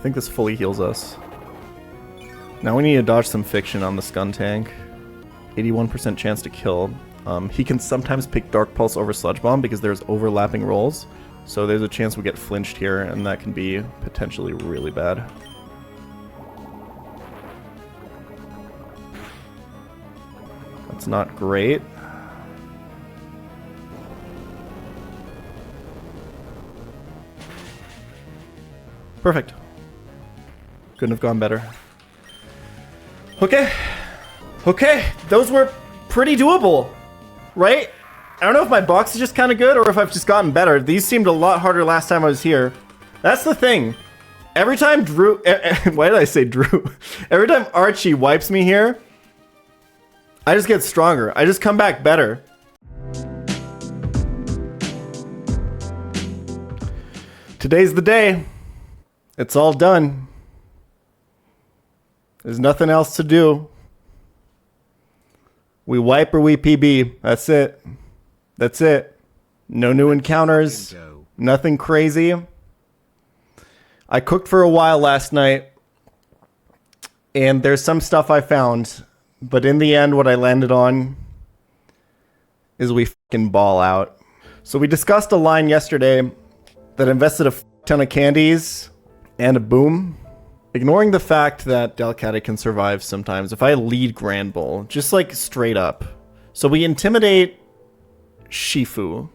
I think this fully heals us. Now we need to dodge some fiction on the Scun tank. 81% chance to kill. He can sometimes pick Dark Pulse over Sludge Bomb because there's overlapping rolls. So there's a chance we get flinched here, and that can be potentially really bad. That's not great. Perfect. Couldn't have gone better. Okay. Okay, those were pretty doable, right? I don't know if my box is just kind of good or if I've just gotten better. These seemed a lot harder last time I was here. That's the thing. Every time Drew... why did I say Drew? Every time Archie wipes me here, I just get stronger. I just come back better. Today's the day. It's all done. There's nothing else to do. We wipe or we PB. That's it. That's it. No new encounters. Nothing crazy. I cooked for a while last night, and there's some stuff I found, but in the end, what I landed on is we fucking ball out. So we discussed a line yesterday that invested a ton of candies and a boom. Ignoring the fact that Delcatty can survive sometimes, if I lead Grand Bull, just like straight up. So we intimidate Shifu,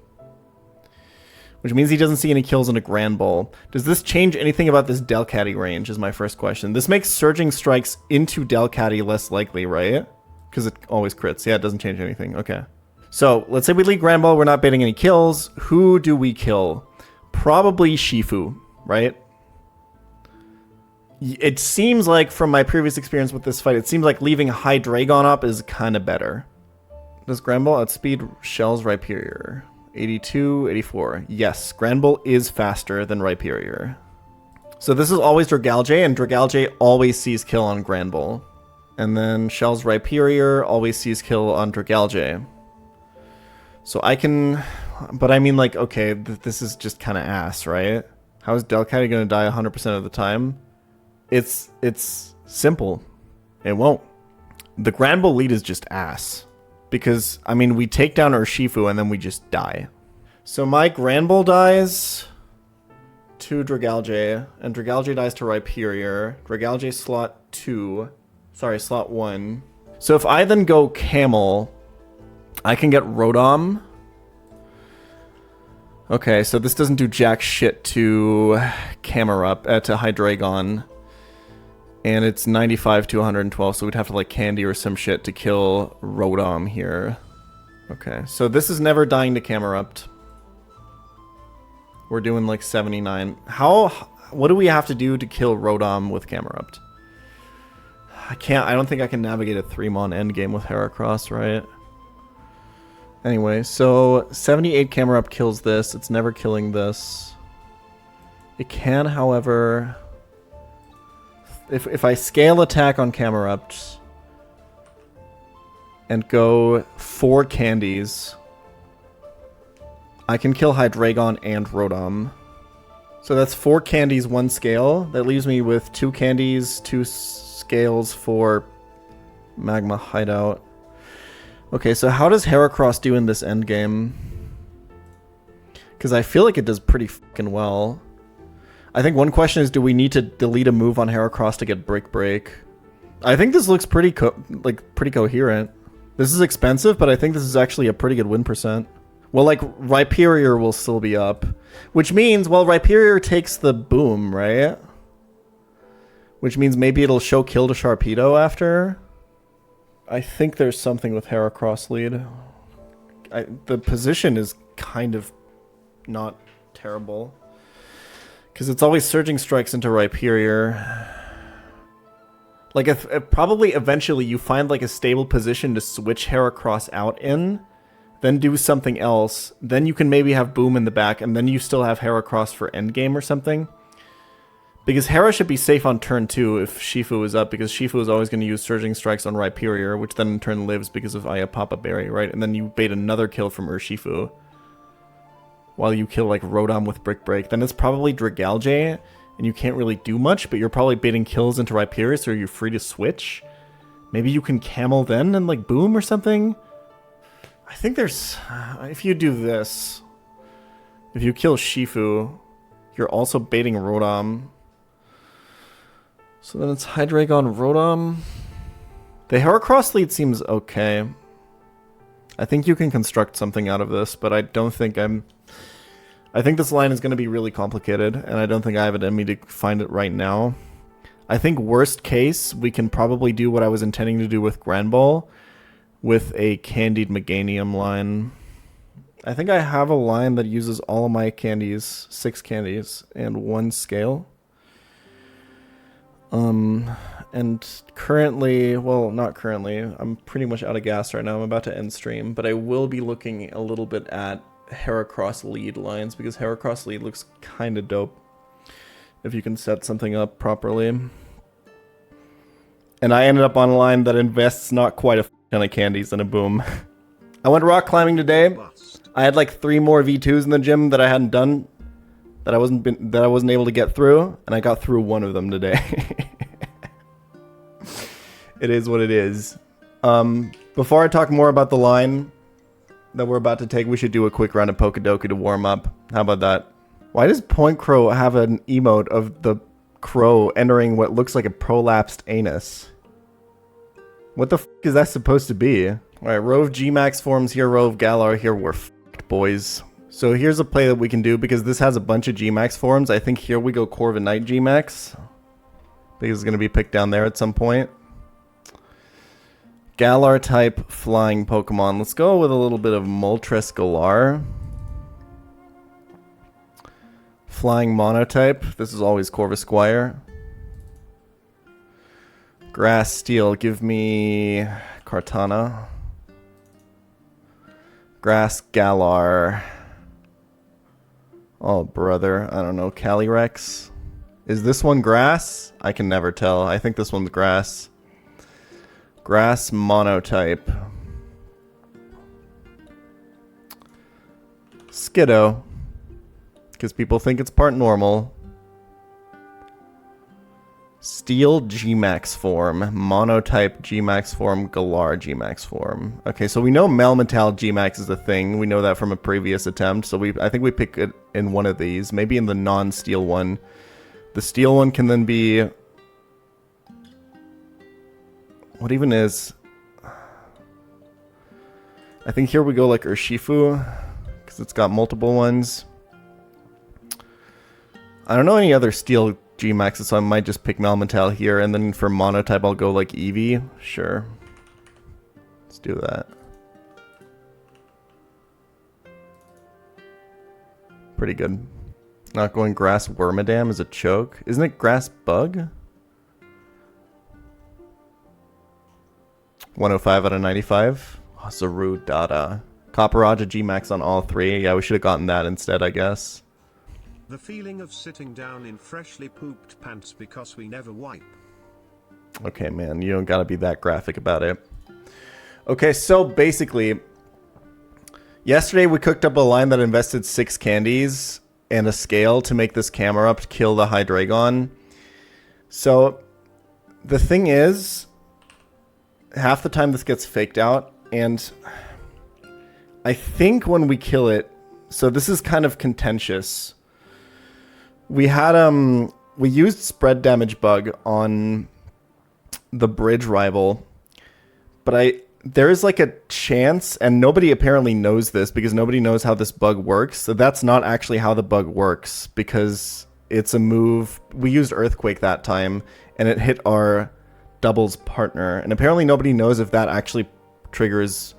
which means he doesn't see any kills in a Grand Bull. Does this change anything about this Delcatty range is my first question. This makes Surging Strikes into Delcatty less likely, right? Because it always crits. Yeah, it doesn't change anything. Okay. So let's say we lead Grand Bull, we're not baiting any kills. Who do we kill? Probably Shifu, right? It seems like, from my previous experience with this fight, it seems like leaving Hydreigon up is kind of better. Does Granbull outspeed Shell's Rhyperior? 82, 84. Yes, Granbull is faster than Rhyperior. So this is always Dragalge, and Dragalge always sees kill on Granbull. And then Shell's Rhyperior always sees kill on Dragalge. So I can... But I mean, like, okay, this is just kind of ass, right? How is Delcatty going to die 100% of the time? It's simple. It won't. The Granbull lead is just ass. Because, I mean, we take down Urshifu and then we just die. So my Granbull dies to Dragalge, and Dragalge dies to Rhyperior. Dragalge slot 2. Sorry, slot 1. So if I then go Camel, I can get Rotom. Okay, so this doesn't do jack shit to Camerupt, to Hydreigon. And it's 95 to 112, so we'd have to like candy or some shit to kill Rotom here. Okay, so this is never dying to Camerupt. We're doing like 79. What do we have to do to kill Rotom with Camerupt? I don't think I can navigate a 3-mon endgame with Heracross, right? Anyway, so 78 Camerupt kills this. It's never killing this. It can, however... If I scale attack on Camerupt and go 4 candies, I can kill Hydreigon and Rotom. So that's 4 candies, 1 scale. That leaves me with 2 candies, 2 scales for Magma Hideout. Okay, so how does Heracross do in this endgame? Because I feel like it does pretty fucking well. I think one question is, do we need to delete a move on Heracross to get Brick Break? I think this looks pretty coherent. This is expensive, but I think this is actually a pretty good win percent. Well, like, Rhyperior will still be up. Which means, well, Rhyperior takes the boom, right? Which means maybe it'll show kill to Sharpedo after. I think there's something with Heracross lead. The position is kind of not terrible. Because it's always Surging Strikes into Rhyperior. Like, if probably eventually you find like a stable position to switch Heracross out in, then do something else, then you can maybe have Boom in the back, and then you still have Heracross for endgame or something. Because Hera should be safe on turn 2 if Shifu is up, because Shifu is always going to use Surging Strikes on Rhyperior, which then in turn lives because of Ayapapa Berry, right? And then you bait another kill from Urshifu while you kill like Rotom with Brick Break. Then it's probably Dragalge, and you can't really do much, but you're probably baiting kills into Rhyperius, or you're free to switch. Maybe you can camel then and like boom or something. I think there's, if you do this, if you kill Shifu, you're also baiting Rotom. So then it's Hydreigon, Rotom. The Heracross lead seems okay. I think you can construct something out of this, but I don't think I think this line is going to be really complicated, and I don't think I have it in me to find it right now. I think worst case, we can probably do what I was intending to do with Granbull, with a Candied Meganium line. I think I have a line that uses all of my candies, 6 candies, and 1 scale. And currently, well, not currently, I'm pretty much out of gas right now. I'm about to end stream, but I will be looking a little bit at Heracross lead lines, because Heracross lead looks kind of dope if you can set something up properly. And I ended up on a line that invests not quite a ton of candies in a boom. I went rock climbing today. I had like 3 more V2s in the gym that I hadn't done, that I wasn't able to get through, and I got through 1 of them today. It is what it is. Before I talk more about the line that we're about to take, we should do a quick round of Pokedoku to warm up. How about that? Why does Point Crow have an emote of the crow entering what looks like a prolapsed anus? What the f is that supposed to be? Alright, Rove G-Max forms here, Rove Galar here. We're f***ed, boys. So here's a play that we can do, because this has a bunch of G-Max forms. I think here we go Corviknight G-Max. I think it's going to be picked down there at some point. Galar type flying Pokemon. Let's go with a little bit of Moltres Galar. Flying Monotype. This is always Corvisquire. Grass Steel. Give me Kartana. Grass Galar. Oh, brother. I don't know. Calyrex. Is this one grass? I can never tell. I think this one's grass. Grass Monotype. Skiddo. Because people think it's part normal. Steel G-Max form. Monotype G-Max form. Galar G-Max form. Okay, so we know Melmetal G-Max is a thing. We know that from a previous attempt. So I think we pick it in one of these. Maybe in the non-steel one. The steel one can then be... What even is... I think here we go like Urshifu, because it's got multiple ones. I don't know any other steel G-Maxes, so I might just pick Melmetal here, and then for Monotype I'll go like Eevee. Sure. Let's do that. Pretty good. Not going Grass Wormadam as a choke. Isn't it Grass Bug? 105 out of 95. Oh, Zaru Dada. Copperaja G-Max on all 3. Yeah, we should have gotten that instead, I guess. The feeling of sitting down in freshly pooped pants because we never wipe. Okay, man, you don't gotta be that graphic about it. Okay, so basically, yesterday we cooked up a line that invested 6 candies and a scale to make this Camerupt to kill the Hydreigon. So, the thing is, half the time this gets faked out, and I think when we kill it, so this is kind of contentious. We had, we used Spread Damage Bug on the Bridge Rival, but there is like a chance, and nobody apparently knows this because nobody knows how this bug works. So that's not actually how the bug works, because it's a move. We used Earthquake that time, and it hit our doubles partner, and apparently nobody knows if that actually triggers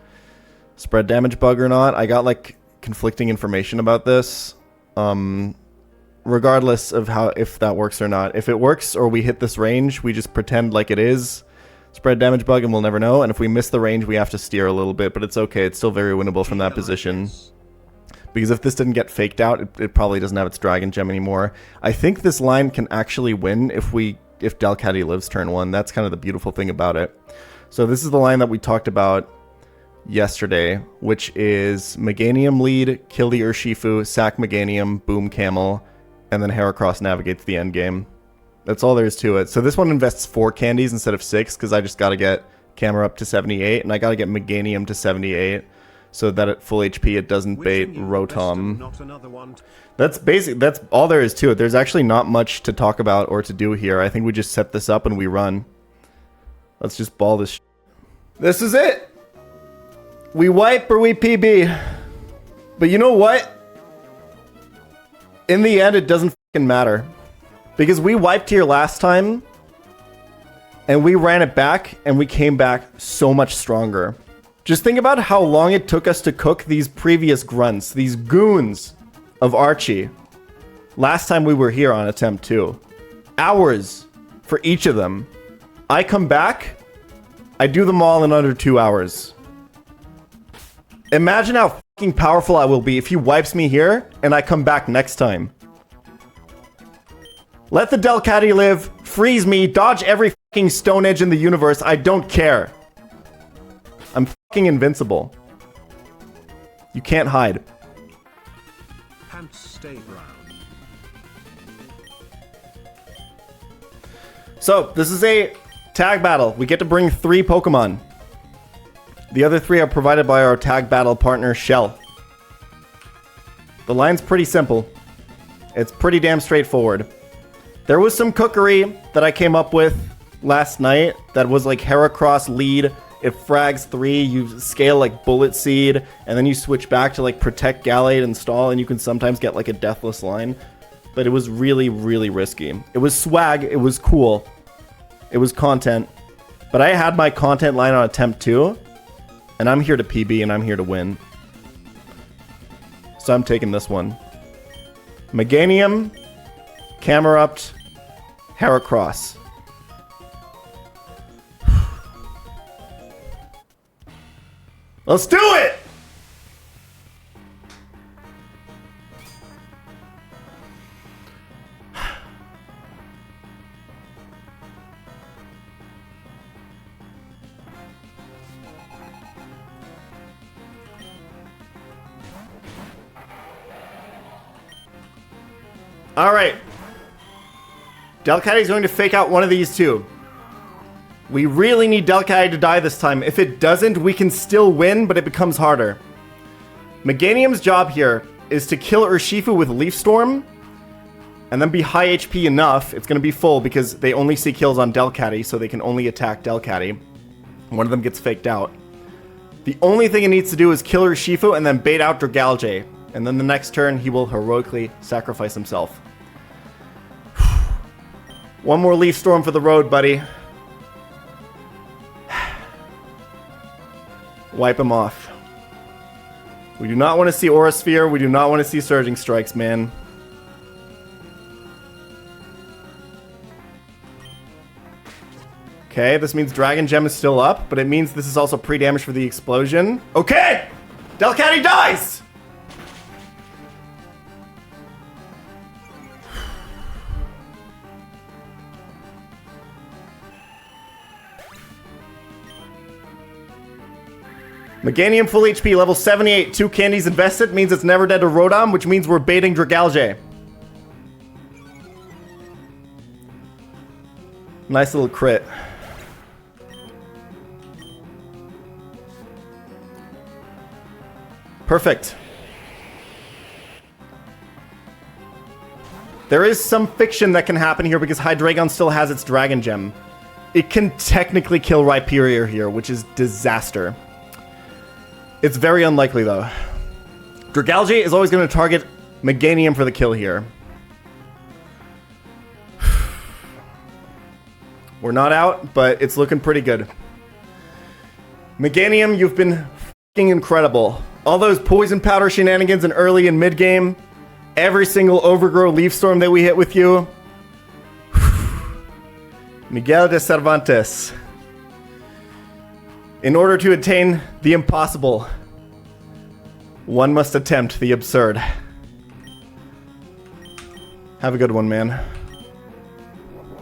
Spread Damage Bug or not. I got like conflicting information about this. Regardless of if that works or not. If it works or we hit this range, we just pretend like it is Spread Damage Bug and we'll never know. And if we miss the range, we have to steer a little bit, but it's okay. It's still very winnable from that position. Because if this didn't get faked out, it probably doesn't have its Dragon Gem anymore. I think this line can actually win if Delcatty lives turn 1. That's kind of the beautiful thing about it. So this is the line that we talked about yesterday, which is Meganium lead, kill the Urshifu, sack Meganium, boom Camel, And then Heracross navigates the end game. That's all there is to it. So this one invests 4 candies instead of 6 because I just got to get Camera up to 78 and I got to get Meganium to 78 so that at full HP it doesn't bait Rotom. That's basic. That's all there is to it. There's actually not much to talk about or to do here. I think we just set this up and we run. Let's just ball this. This is it. We wipe or we PB. But you know what? In the end, it doesn't fucking matter. Because we wiped here last time, and we ran it back, and we came back so much stronger. Just think about how long it took us to cook these previous grunts, these goons of Archie. Last time we were here on attempt 2. Hours for each of them. I come back, I do them all in under 2 hours. Imagine how fucking powerful I will be if he wipes me here and I come back next time. Let the Delcatty live, freeze me, dodge every fucking stone edge in the universe, I don't care. I'm fucking invincible. You can't hide. Pants stay brown. So, this is a tag battle. We get to bring 3 Pokemon. The other 3 are provided by our tag battle partner, Shell. The line's pretty simple. It's pretty damn straightforward. There was some cookery that I came up with last night that was like Heracross lead. It frags 3, you scale like Bullet Seed, and then you switch back to like Protect, Gallade, and Stall, and you can sometimes get like a Deathless line. But it was really, really risky. It was swag, it was cool. It was content. But I had my content line on attempt 2, and I'm here to PB and I'm here to win. So I'm taking this one. Meganium, Camerupt, Heracross. Let's do it! All right. Delcatty's going to fake out one of these 2. We really need Delcatty to die this time. If it doesn't, we can still win, but it becomes harder. Meganium's job here is to kill Urshifu with Leaf Storm, and then be high HP enough. It's going to be full because they only see kills on Delcatty, so they can only attack Delcatty. One of them gets faked out. The only thing it needs to do is kill Urshifu and then bait out Dragalge. And then the next turn, he will heroically sacrifice himself. One more Leaf Storm for the road, buddy. Wipe him off. We do not want to see Aura Sphere. We do not want to see Surging Strikes, man. Okay, this means Dragon Gem is still up, but it means this is also pre-damage for the explosion. Okay! Delcatty dies! Meganium full HP, level 78, 2 candies invested, means it's never dead to Rotom, which means we're baiting Dragalge. Nice little crit. Perfect. There is some fiction that can happen here because Hydreigon still has its Dragon Gem. It can technically kill Rhyperior here, which is disaster. It's very unlikely, though. Dragalge is always going to target Meganium for the kill here. We're not out, but it's looking pretty good. Meganium, you've been f***ing incredible. All those Poison Powder shenanigans in early and mid-game. Every single Overgrow Leaf Storm that we hit with you. Miguel de Cervantes. In order to attain the impossible, one must attempt the absurd. Have a good one, man.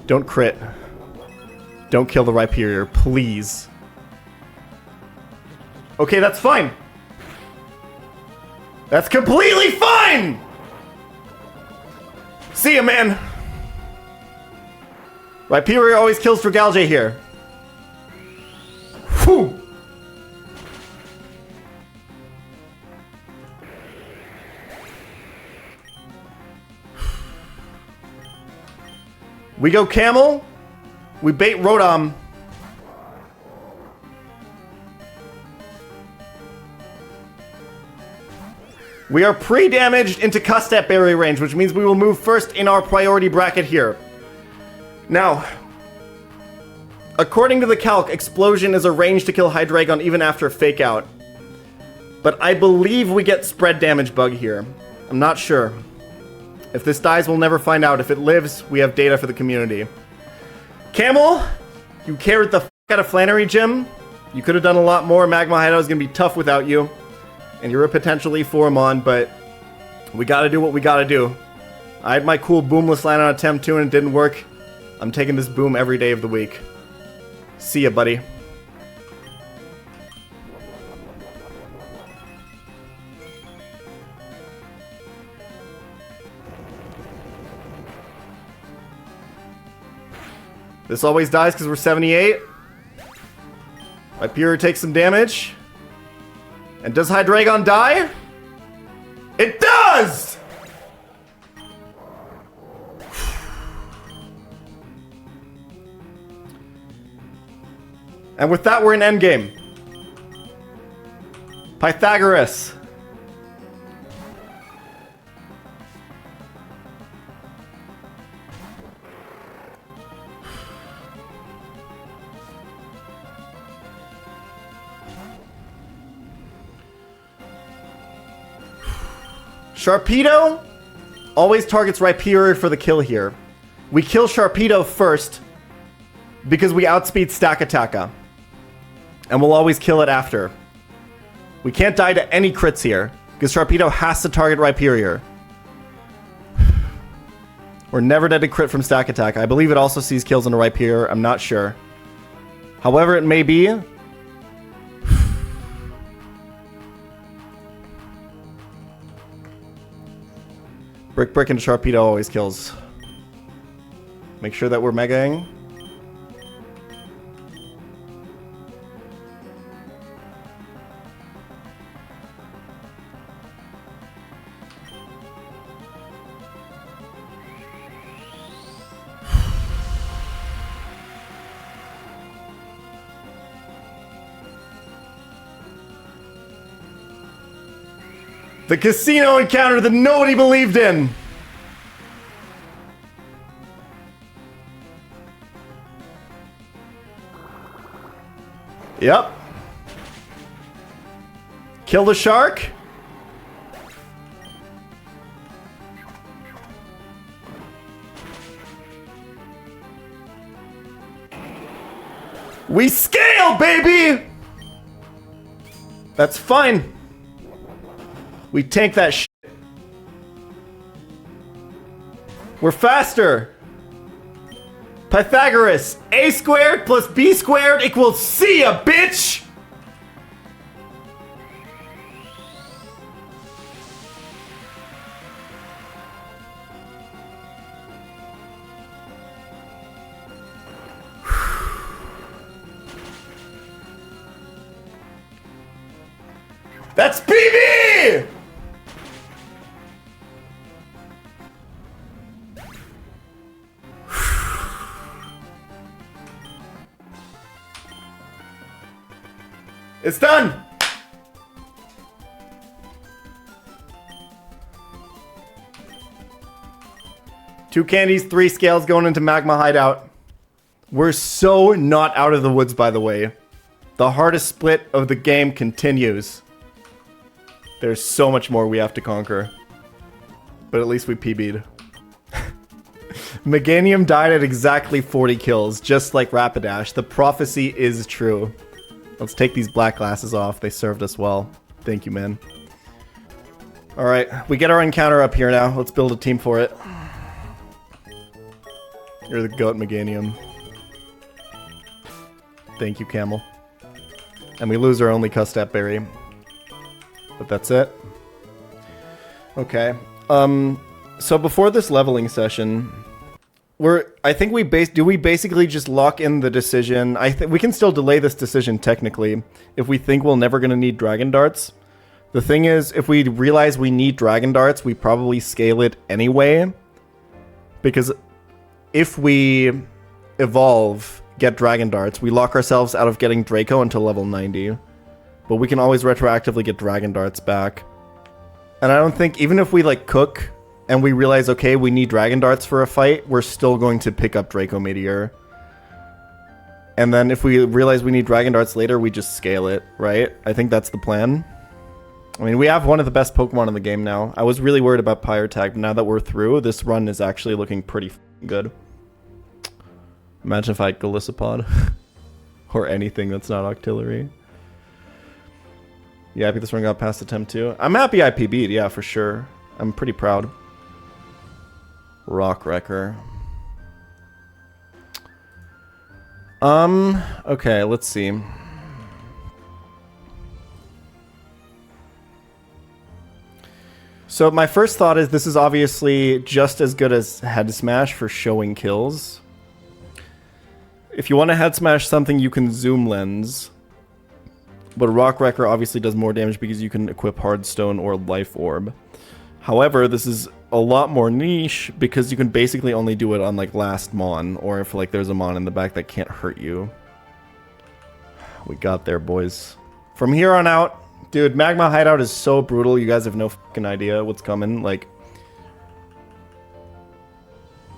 Don't crit. Don't kill the Rhyperior, please. Okay, that's fine. That's completely fine! See ya, man! Rhyperior always kills for Galge here. Whew! We go Camel. We bait Rotom. We are pre-damaged into Custap Berry range, which means we will move first in our priority bracket here. Now, according to the calc, Explosion is a range to kill Hydreigon even after Fake Out. But I believe we get Spread Damage Bug here. I'm not sure. If this dies, we'll never find out. If it lives, we have data for the community. Camel, you carried the f*** out of Flannery Gym. You could have done a lot more. Magma Hideout is going to be tough without you. And you're a potential E4-mon, but we gotta do what we gotta do. I had my cool Boomless Land on attempt too, and it didn't work. I'm taking this Boom every day of the week. See ya, buddy. This always dies because we're 78. Rhyperior takes some damage. And does Hydreigon die? It does! And with that, we're in endgame. Pythagoras. Sharpedo always targets Rhyperior for the kill here. We kill Sharpedo first because we outspeed Stakataka. And we'll always kill it after. We can't die to any crits here because Sharpedo has to target Rhyperior. We're never dead to crit from Stakataka. I believe it also sees kills on a Rhyperior. I'm not sure. However it may be, Brick and Sharpedo always kills. Make sure that we're megaing. The casino encounter that nobody believed in. Yep. Kill the shark. We scale, baby! That's fine. We tank that shit. We're faster. Pythagoras, a squared plus b squared equals c, ya bitch! That's PB! It's done! Two candies, 3 scales going into Magma Hideout. We're so not out of the woods, by the way. The hardest split of the game continues. There's so much more we have to conquer. But at least we PB'd. Meganium died at exactly 40 kills, just like Rapidash. The prophecy is true. Let's take these black glasses off. They served us well. Thank you, man. Alright, we get our encounter up here now. Let's build a team for it. You're the goat, Meganium. Thank you, Camel. And we lose our only Custap Berry. But that's it. Okay. So before this leveling session, I think we basically just lock in the decision. We can still delay this decision technically if we think we're never gonna need dragon darts. The thing is, if we realize we need dragon darts, we probably scale it anyway. Because if we evolve, get dragon darts, we lock ourselves out of getting Draco until level 90. But we can always retroactively get dragon darts back. And I don't think, even if we like cook and we realize, okay, we need dragon darts for a fight, we're still going to pick up Draco Meteor. And then if we realize we need dragon darts later, we just scale it, right? I think that's the plan. I mean, we have one of the best Pokemon in the game now. I was really worried about Pyrotag, but now that we're through, this run is actually looking pretty good. Imagine if I had Golisopod. Or anything that's not Octillery. You happy this run got past attempt 2? I'm happy I PB'd, yeah, for sure. I'm pretty proud. Rock Wrecker. Okay, let's see. So my first thought is this is obviously just as good as Head Smash for showing kills. If you want to Head Smash something, you can Zoom Lens. But Rock Wrecker obviously does more damage because you can equip Hardstone or Life Orb. However, this is a lot more niche because you can basically only do it on like last Mon, or if like there's a Mon in the back that can't hurt you. We got there, boys. From here on out, dude, Magma Hideout is so brutal. You guys have no fucking idea what's coming. Like,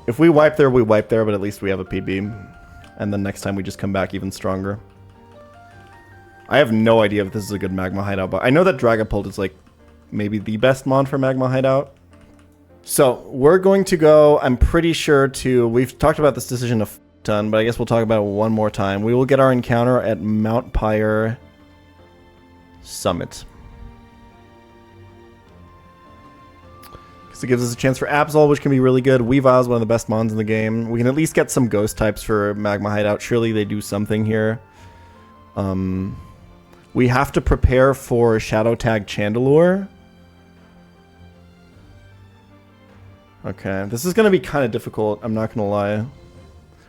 if we wipe there, we wipe there, but at least we have a PB. And then next time we just come back even stronger. I have no idea if this is a good Magma Hideout, but I know that Dragapult is like maybe the best Mon for Magma Hideout. So we're going to go, I'm pretty sure to, we've talked about this decision a ton, but I guess we'll talk about it one more time. We will get our encounter at Mount Pyre Summit. Because it gives us a chance for Absol, which can be really good. Weavile is one of the best Mons in the game. We can at least get some ghost types for Magma Hideout. Surely they do something here. We have to prepare for Shadow Tag Chandelure. Okay, this is going to be kind of difficult, I'm not going to lie.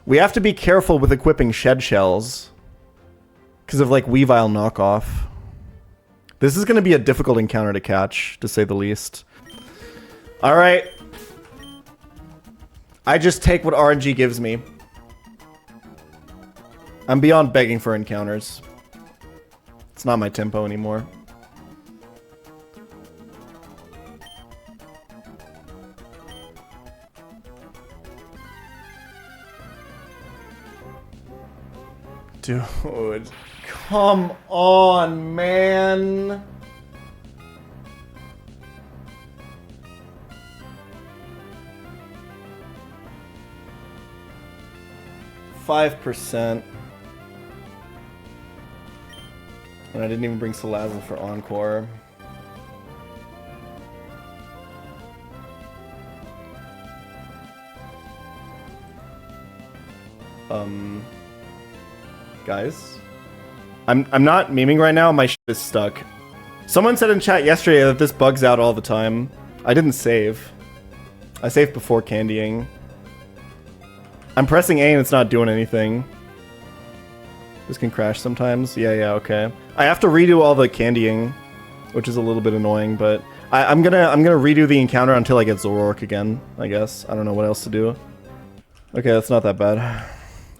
We have to be careful with equipping Shed Shells. Because of like Weavile knockoff. This is going to be a difficult encounter to catch, to say the least. Alright. I just take what RNG gives me. I'm beyond begging for encounters. It's not my tempo anymore. Dude, come on, man. %. And I didn't even bring Salazzle for Encore. Guys? I'm not memeing right now, my shit is stuck. Someone said in chat yesterday that this bugs out all the time. I didn't save. I saved before candying. I'm pressing A and it's not doing anything. This can crash sometimes. Yeah, okay. I have to redo all the candying, which is a little bit annoying, but I'm gonna redo the encounter until I get Zoroark again, I guess. I don't know what else to do. Okay, that's not that bad.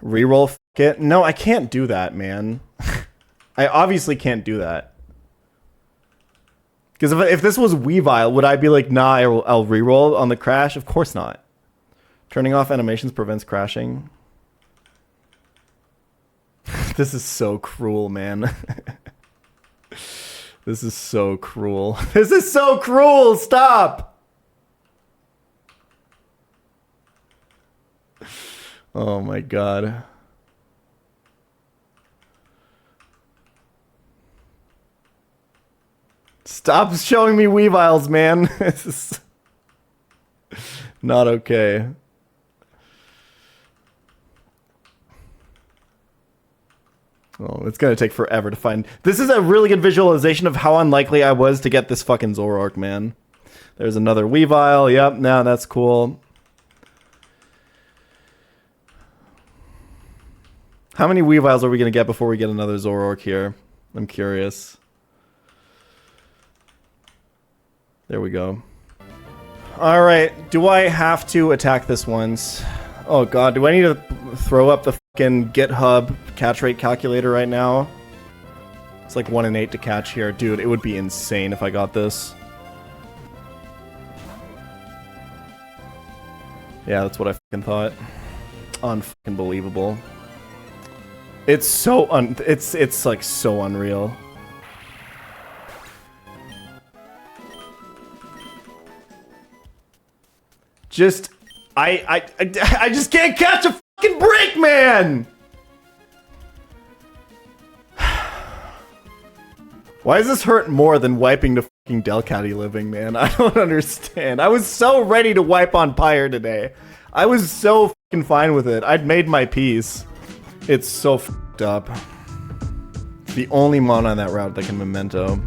Reroll it? No, I can't do that, man. I obviously can't do that. Because if this was Weavile, would I be like, nah, I'll reroll on the crash? Of course not. Turning off animations prevents crashing. This is so cruel, man. This is so cruel. This is so cruel! Stop! Oh my god. Stop showing me Weaviles, man. This is not okay. Oh, it's gonna take forever to find. This is a really good visualization of how unlikely I was to get this fucking Zoroark, man. There's another Weavile. Yep, now that's cool. How many Weaviles are we going to get before we get another Zoroark here? I'm curious. There we go. Alright, do I have to attack this once? Oh god, do I need to throw up the fucking GitHub catch rate calculator right now? It's like 1 in 8 to catch here. Dude, it would be insane if I got this. Yeah, that's what I fucking thought. Unfucking believable. It's so it's like so unreal. Just I just can't catch a fucking break, man. Why does this hurt more than wiping the fucking Delcatty living, man? I don't understand. I was so ready to wipe on Pyre today. I was so fucking fine with it. I'd made my peace. It's so fucked up. The only mon on that route that can memento.